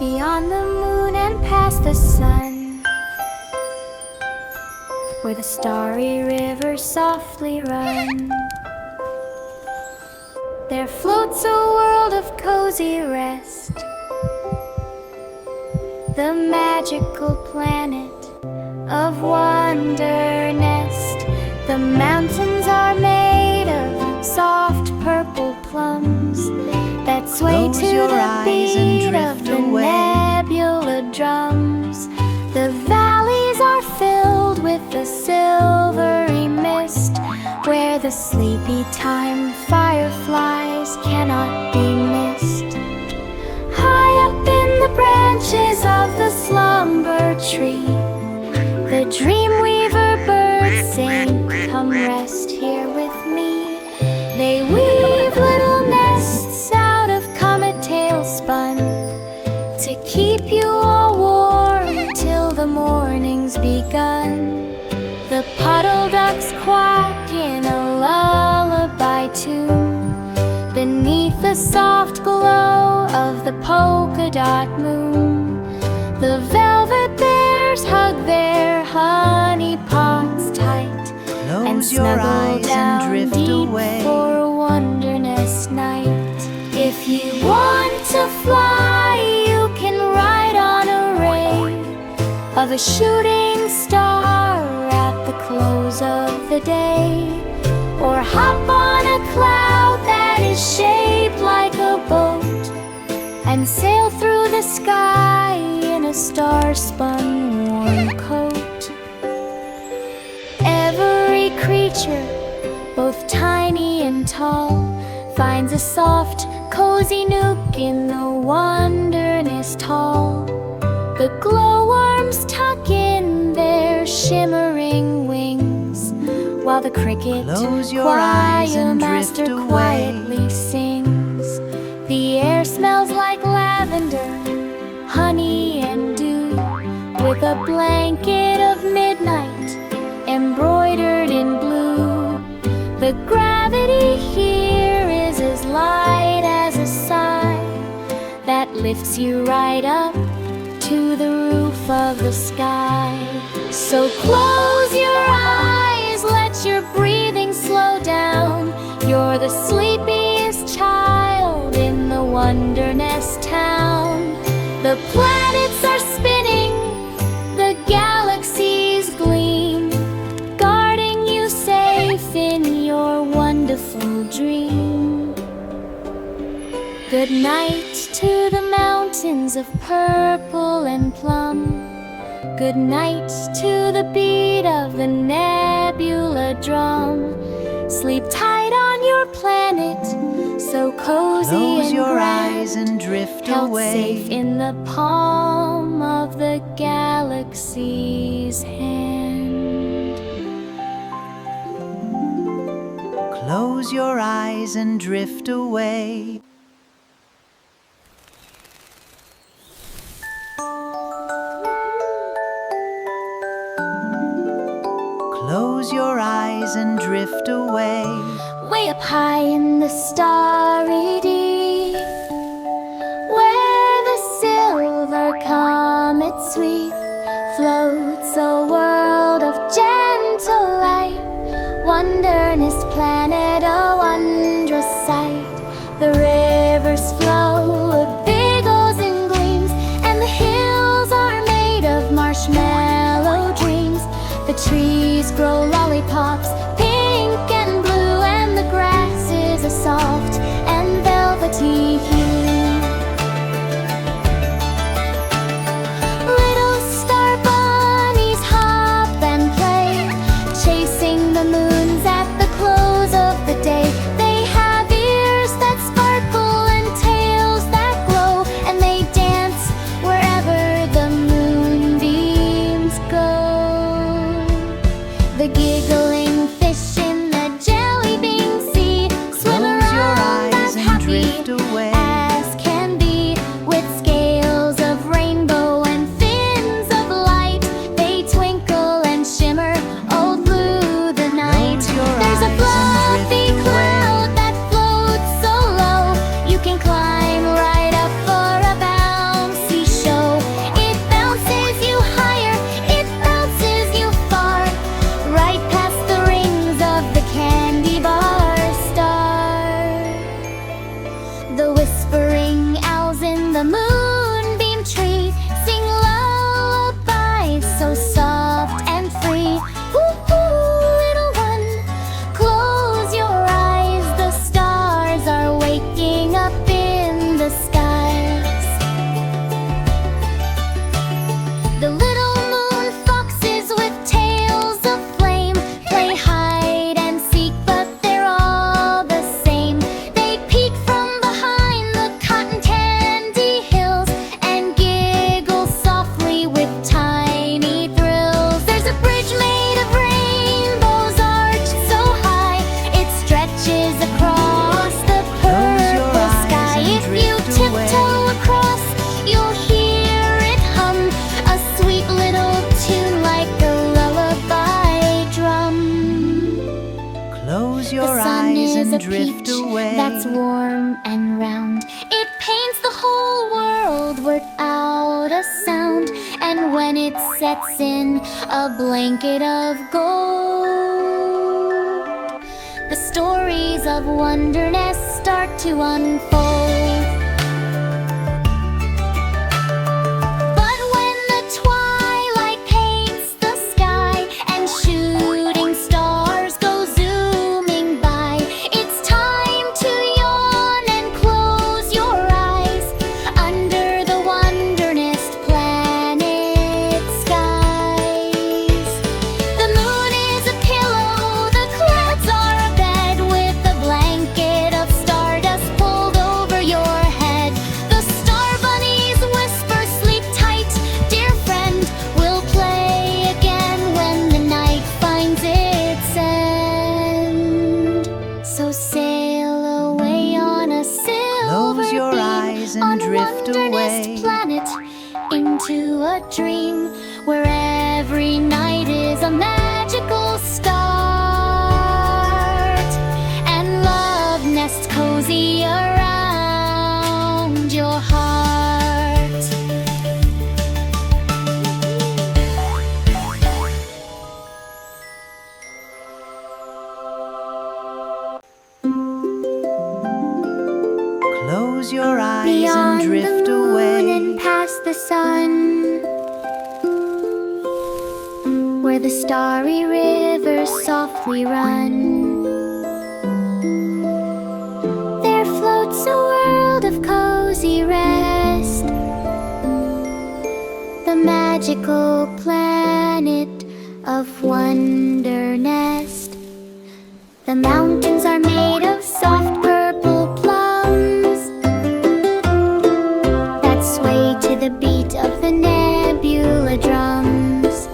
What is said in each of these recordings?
beyond the moon and past the sun, where the starry rivers softly run. There floats a world of cozy rest, the magical planet of WonderNest. The mountains are made of soft purple plums that sway to the beat of the nebula drums. The valleys are filled with a silvery mist, where the sleepy time fireflies cannot be missed. High up in the branches of the slumber tree, the dreamweaver birds sing, "Come rest here with me." They weave little nests out of comet tail spun to keep you all warm till the morning's begun. The puddle ducks quack in a lullaby tune beneath the soft glow of the polka dot moon. The velvet bears hug their honey pots tight and snuggle down deep for WonderNest night. If you want to fly, you can ride on a ray of a shooting star at the close of the day, or hop on a cloud that is shaped like a boat and sail through the sky in a star-spun warm coat. Every creature, both tiny and tall, finds a soft, cozy nook in the WonderNest hall. The glowworms tuck in their shimmering wings, while the cricket choir master quietly sings. The air smells like lavender, honey and dew, with a blanket of midnight embroidered in blue. The gravity here is as light as a sigh that lifts you right up to the roof of the sky. So close your eyes, let your breathing slow down. You're the sleepiest child in the WonderNest town. The planets are spinning, the galaxies gleam, guarding you safe in your wonderful dream. Good night to the mountains of purple and plum. Good night to the beat of the nebula drum. Sleep tight on your planet, so cozy Close and your grand, eyes and drift held away. safe in the palm of the galaxy's hand. Close your eyes and drift away. Close your eyes and drift away. Way up high in the starry deep, where the silver comet sweep floats a world of gentle light. WonderNest Planet, a wondrous sight. The rivers flow with biggles and gleams, and the hills are made of marshmallow dreams. The trees grow lollipops, pink and blue, and the grass is a soft and velvety hue. Little star bunnies hop and play, chasing the moons at the close of the day. They have ears that sparkle and tails that glow, and they dance wherever the moonbeams go. The giggling fish in the jelly bean sea swim Close your around eyes as and happy drift away. as can be, with scales of rainbow and fins of light. They twinkle and shimmer all through the night. Close your There's a eyes and fluffy drift cloud away. that floats so low, you can climb right up for a bouncy eyes is and a drift peach away. that's warm and round. It paints the whole world without a sound, and when it sets in a blanket of gold, the stories of WonderNest start to unfold. But when the twilight paints the sky and shooting stars go zooming by, it's time to yawn and close your eyes under the WonderNest Planet skies. The moon is a pillow, the clouds are a bed, with a blanket of stardust pulled over your head. The star-bunnies whisper, "Sleep tight, dear friend, we'll play again when the night finds its end." So sail away on a silver Close your beam eyes and on drift WonderNest away. Planet into a dream where every night is a magical start, and love nests cozy around your heart. Close your eyes Beyond and drift the moon away. and past the sun, where the starry rivers softly run, there floats a world of cozy rest, the magical planet of WonderNest. The mountains are made of soft purple plums that sway to the beat of the nebula drums.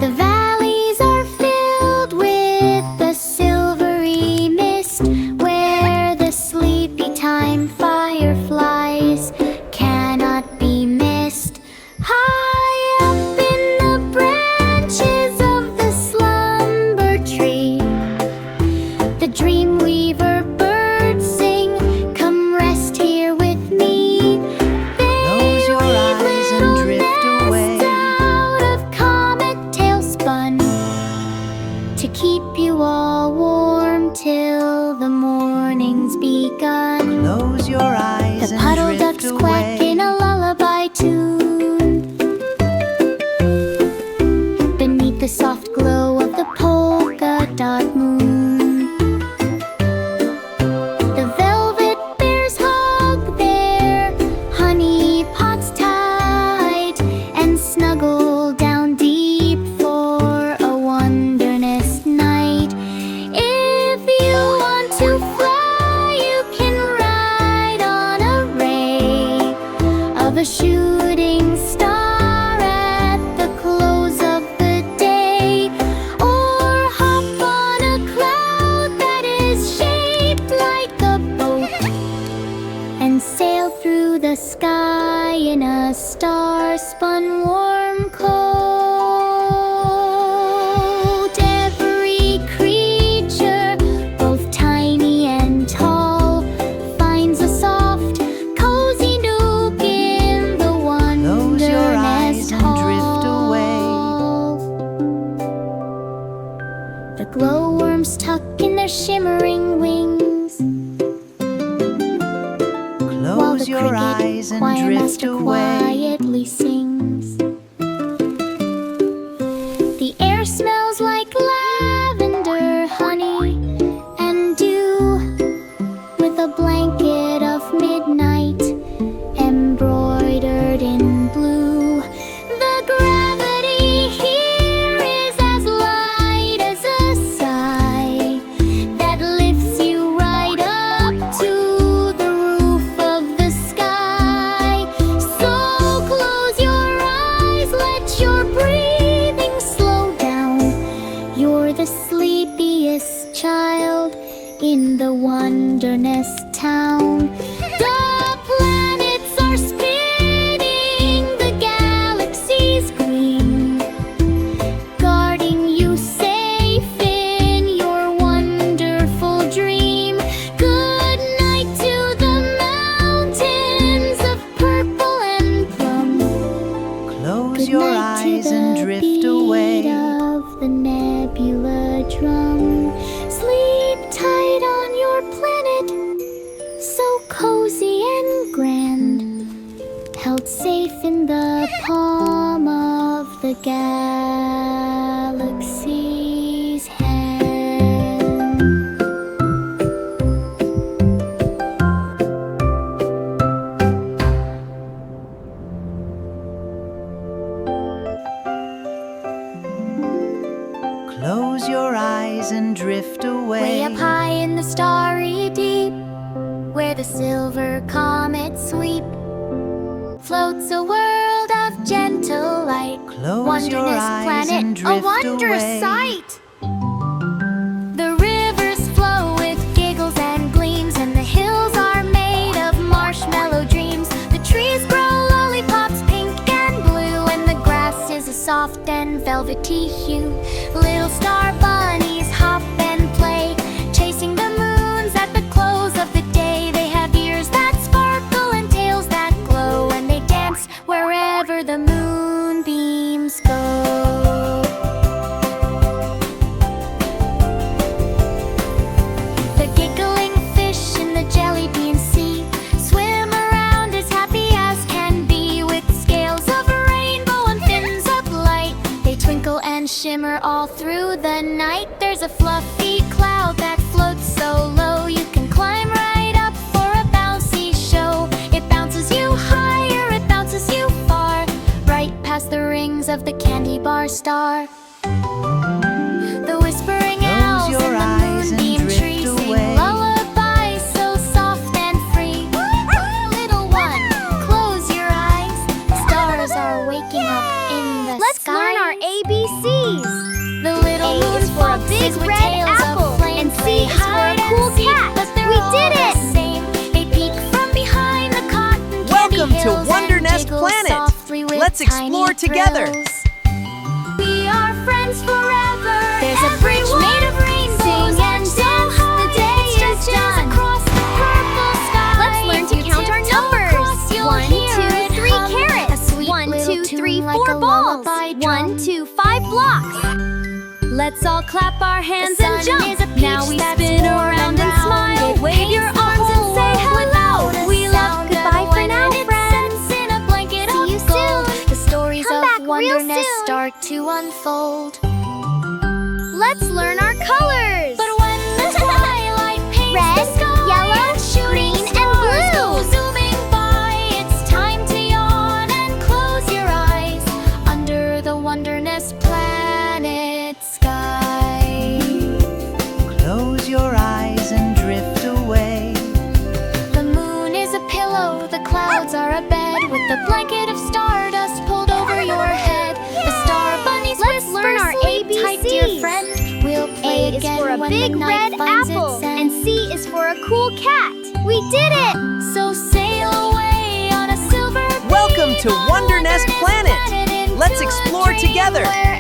The valleys are filled with the silvery mist, where the sleepy time fireflies cannot be missed. High up in the branches of the slumber tree, the dream weaver birds sing, "Come rest here with me." Close your eyes and drift away. Out of comet tail spun to keep you all warm till the morning's begun. Close your eyes The and puddle drift ducks quack away. in a lullaby tune beneath the soft glow of the polka dot moon. The velvet bears hug their honey pots tight and snuggle down deep for a WonderNest night. If you want to fly, you can ride on a ray of a shooting star at the close of the day, or hop on a cloud that is shaped like a boat and sail through the sky in a star-spun warm coat. Every creature, both tiny and tall, finds a soft, cozy nook in the Close your eyes WonderNest and drift away. hall. The glowworms tuck in their shimmering wings, while the Close your cricket eyes and choir drift master away. quietly sings. The air smells like lavender, honey, and dew, with a blanket of midnight embroidered in blue. The gravity here is as light as a sigh that lifts you right up to the roof of the sky. So close your eyes, let your breathing slow down. You're the sleepiest child in the WonderNest town. The planets are spinning, the galaxies green, guarding you safe in your the galaxy's hand. Close your eyes and drift away. Way up high in the starry deep, where the silver comets sweep, floats a world of gentle light. Close your WonderNest eyes Planet, and drift a wondrous away. sight. The rivers flow with giggles and gleams, and the hills are made of marshmallow dreams. The trees grow lollipops pink and blue, and the grass is a soft and velvety hue. Little star bunnies hop and play, chasing the moons at the close of the day. They have ears that sparkle and tails that glow, and they dance wherever the moonbeams go. The giggling fish in the jelly bean sea swim around as happy as can be, with scales of a rainbow and fins of light. They twinkle and shimmer all through the night. There's a fluffy cloud that floats so low, you can climb right up for a bouncy show. It bounces you higher, it bounces you far, right past the rings of the candy bar star. The whispering owls your in the eyes and moonbeam drift tree sing away. lullabies so soft and free. Little one, close your eyes. Stars are waking up in the Let's sky. learn our ABCs. The little A moon is for a foxes big with red tails apple, of flame and C play is for a hide and cool seek, cat. but they're We all did the it! same. They peek from behind the cotton candy Welcome to hills and WonderNest jiggle Planet. softly with Let's explore tiny together. thrills. We are friends forever. There's a bridge made of rainbows and dance. The day is done across the purple sky. Let's learn to You count our tiptoe numbers. across, you'll 1, hear 2, it 3 hum. A carrots. sweet 1, little 2, tune 3, like 4 a balls. lullaby 1, drum. 2, 5 blocks. Let's all clap our hands The and sun jump. is a peach Now we that's spin warm around and round. smile. It Wave your paints the arms and whole say world hello. without a We love sound. goodbye for When now, it friends. sets in a blanket See of you gold, soon. the stories Come of back real WonderNest soon. start to unfold. Let's learn our colors. But when the twilight paints Red, the sky yellow, and shooting green, and stars blue. go zooming by, it's time to yawn and close your eyes under the WonderNest Planet sky. Close your eyes and drift away. The moon is a pillow, the clouds are a bed, with the blanket of stardust pulled over your head. The star bunnies Let's whisper, learn our sleep tight, dear ABCs. friend. We'll play A is again for a when big the night red finds apple, its end. and C is for a cool cat. We did it! So sail away on a silver Welcome beam to on WonderNest Planet. into Let's a explore dream together. where